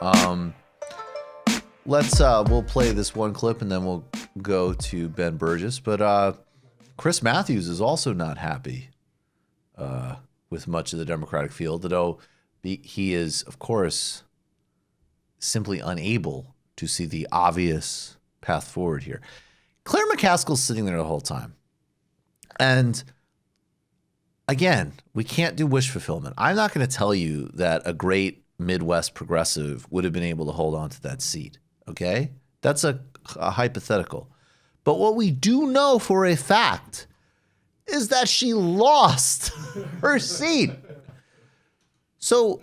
We'll play this one clip and then we'll go to Ben Burgess. But Chris Matthews is also not happy with much of the Democratic field, though he is, of course, simply unable to see the obvious path forward here. Claire McCaskill's sitting there the whole time. And again, we can't do wish fulfillment. I'm not going to tell you that a great Midwest progressive would have been able to hold on to that seat. Okay? That's a hypothetical. But what we do know for a fact is that she lost her seat. So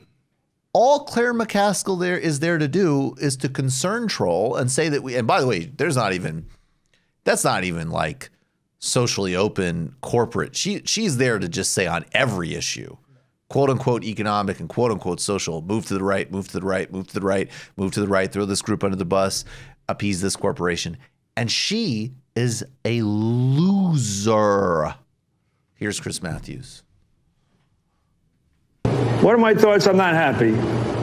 all Claire McCaskill is there to do is to concern troll and say that and by the way, that's not even like socially open corporate. She's there to just say on every issue, quote unquote economic and quote unquote social, move to the right, move to the right, move to the right, move to the right, throw this group under the bus, appease this corporation. And she is a loser. Here's Chris Matthews. What are my thoughts? I'm not happy.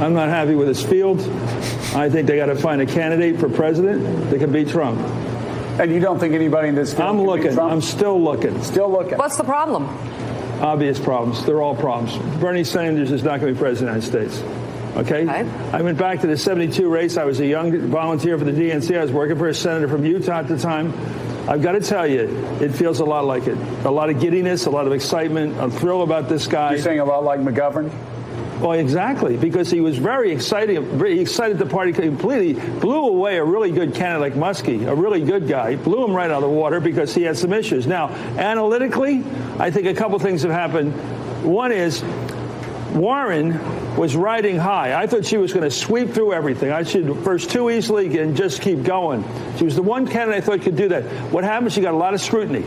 I'm not happy with this field. I think they got to find a candidate for president that can beat Trump. And you don't think anybody in this field I'm looking. I'm still looking. Still looking. What's the problem? Obvious problems. They're all problems. Bernie Sanders is not going to be president of the United States. Okay? I went back to the 72 race. I was a young volunteer for the DNC. I was working for a senator from Utah at the time. I've got to tell you, it feels a lot like it. A lot of giddiness, a lot of excitement, a thrill about this guy. You're saying a lot like McGovern? Well, exactly, because he was very excited. He excited the party completely, blew away a really good candidate like Muskie, a really good guy. Blew him right out of the water because he had some issues. Now, analytically, I think a couple things have happened. One is Warren was riding high. I thought she was going to sweep through everything. I should first too easily and just keep going. She was the one candidate I thought could do that. What happened? She got a lot of scrutiny.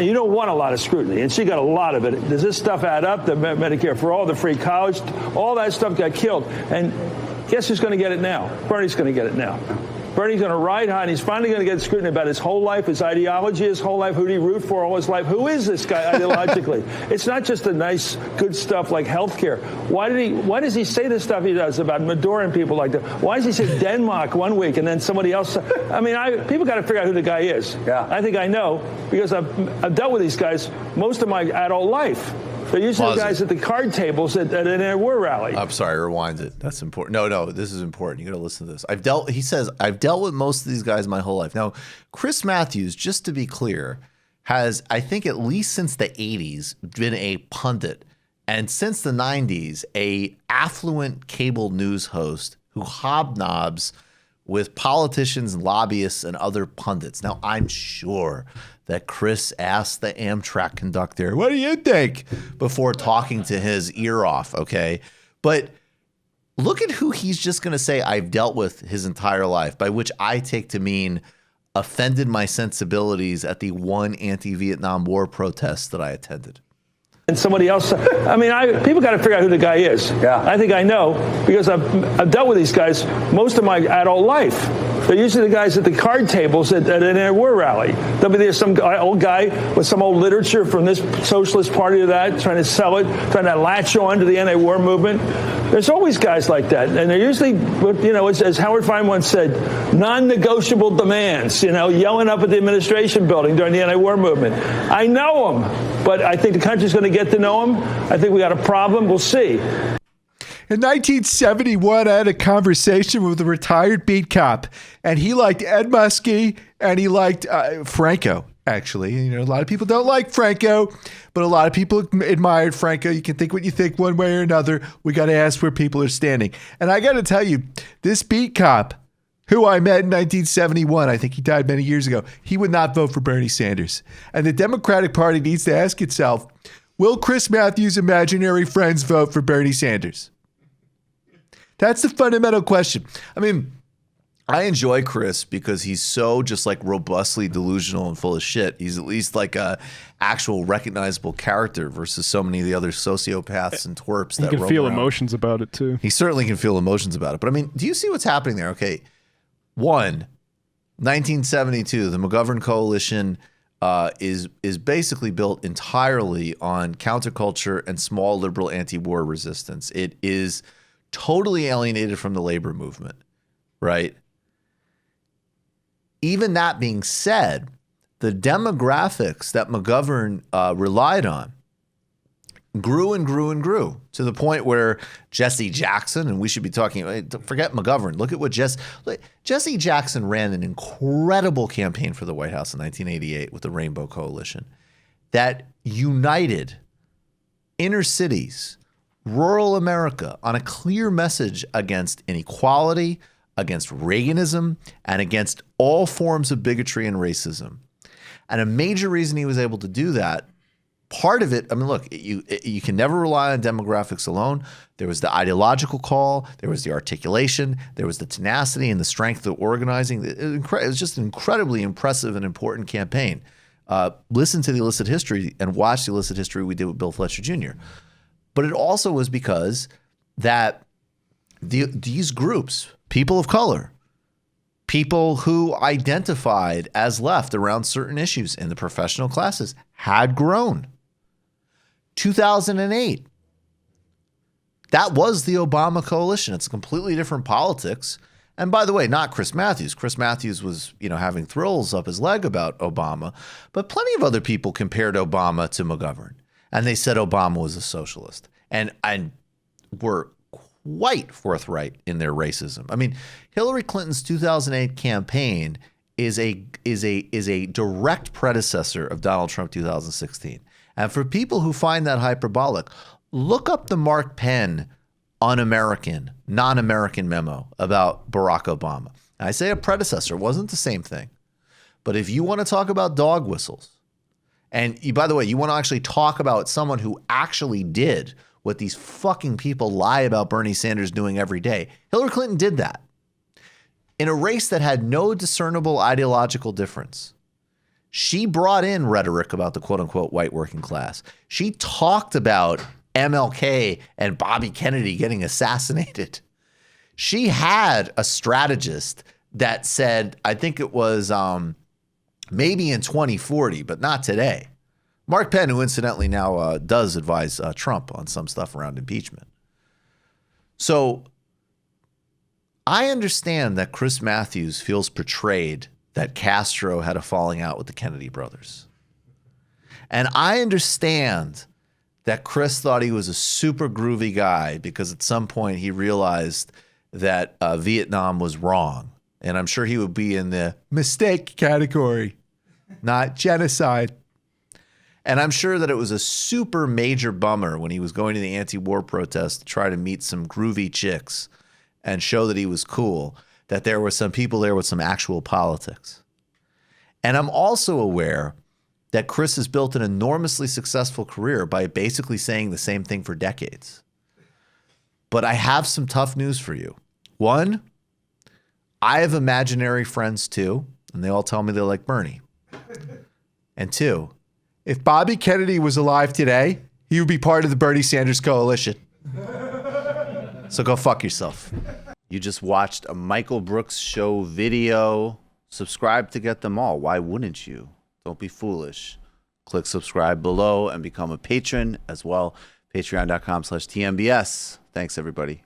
You don't want a lot of scrutiny, and she got a lot of it. Does this stuff add up? The Medicare for all, the free college, all that stuff got killed. And guess who's going to get it now? Bernie's going to get it now. Bernie's going to ride high, and he's finally going to get scrutiny about his whole life, his ideology, his whole life, who did he root for all his life. Who is this guy ideologically? It's not just the nice, good stuff like health care. Why does he say the stuff he does about Maduro and people like that? Why does he say Denmark one week and then somebody else? I mean, people got to figure out who the guy is. Yeah. I think I know because I've dealt with these guys most of my adult life. They're usually the guys at the card tables at a war rally. I'm sorry, rewind it. That's important. No, this is important. You got to listen to this. He says, I've dealt with most of these guys my whole life. Now, Chris Matthews, just to be clear, has, I think at least since the 80s, been a pundit. And since the 90s, a affluent cable news host who hobnobs with politicians and lobbyists and other pundits. Now, I'm sure that Chris asked the Amtrak conductor, what do you think? Before talking to his ear off, okay? But look at who he's just going to say I've dealt with his entire life, by which I take to mean offended my sensibilities at the one anti-Vietnam War protest that I attended. And somebody else. I mean, people got to figure out who the guy is. Yeah. I think I know because I've dealt with these guys most of my adult life. They're usually the guys at the card tables at a war rally. There'll be some old guy with some old literature from this socialist party or that, trying to sell it, trying to latch on to the anti-war movement. There's always guys like that. And they're usually, as Howard Fine once said, non-negotiable demands, yelling up at the administration building during the anti-war movement. I know them, but I think the country's going to get to know them. I think we got a problem. We'll see. In 1971, I had a conversation with a retired beat cop, and he liked Ed Muskie, and he liked Franco, actually. A lot of people don't like Franco, but a lot of people admired Franco. You can think what you think one way or another. We got to ask where people are standing. And I got to tell you, this beat cop, who I met in 1971, I think he died many years ago, he would not vote for Bernie Sanders. And the Democratic Party needs to ask itself, will Chris Matthews' imaginary friends vote for Bernie Sanders? That's the fundamental question. I mean, I enjoy Chris because he's so just like robustly delusional and full of shit. He's at least like a actual recognizable character versus so many of the other sociopaths and twerps that he can feel around. Emotions about it too. He certainly can feel emotions about it. But I mean, do you see what's happening there? Okay. 1972, the McGovern coalition is basically built entirely on counterculture and small liberal anti-war resistance. It is totally alienated from the labor movement, right? Even that being said, the demographics that McGovern relied on grew and grew and grew to the point where Jesse Jackson, and we should be talking, forget McGovern, look at what Jesse Jackson ran an incredible campaign for the White House in 1988 with the Rainbow Coalition that united inner cities, rural America on a clear message against inequality, against Reaganism, and against all forms of bigotry and racism. And a major reason he was able to do that, part of it, I mean, look, you can never rely on demographics alone. There was the ideological call, there was the articulation, there was the tenacity and the strength of organizing. It was just an incredibly impressive and important campaign. Listen to the illicit history and watch the illicit history we did with Bill Fletcher Jr. But it also was because that these groups, people of color, people who identified as left around certain issues in the professional classes, had grown. 2008, that was the Obama coalition. It's a completely different politics. And by the way, not Chris Matthews. Chris Matthews was, having thrills up his leg about Obama, but plenty of other people compared Obama to McGovern. And they said Obama was a socialist and were quite forthright in their racism. I mean, Hillary Clinton's 2008 campaign is a direct predecessor of Donald Trump 2016. And for people who find that hyperbolic, look up the Mark Penn un-American, non-American memo about Barack Obama. And I say a predecessor, it wasn't the same thing. But if you want to talk about dog whistles, and by the way, you want to actually talk about someone who actually did what these fucking people lie about Bernie Sanders doing every day, Hillary Clinton did that in a race that had no discernible ideological difference. She brought in rhetoric about the quote unquote white working class. She talked about MLK and Bobby Kennedy getting assassinated. She had a strategist that said, I think it was maybe in 2040, but not today. Mark Penn, who incidentally now does advise Trump on some stuff around impeachment. So I understand that Chris Matthews feels betrayed that Castro had a falling out with the Kennedy brothers. And I understand that Chris thought he was a super groovy guy because at some point he realized that Vietnam was wrong. And I'm sure he would be in the mistake category, not genocide. And I'm sure that it was a super major bummer when he was going to the anti-war protest to try to meet some groovy chicks and show that he was cool, that there were some people there with some actual politics. And I'm also aware that Chris has built an enormously successful career by basically saying the same thing for decades. But I have some tough news for you. One, I have imaginary friends too, and they all tell me they like Bernie. And two, if Bobby Kennedy was alive today, he would be part of the Bernie Sanders coalition. So go fuck yourself. You just watched a Michael Brooks show video. Subscribe to get them all. Why wouldn't you? Don't be foolish. Click subscribe below and become a patron as well. Patreon.com/TMBS. Thanks, everybody.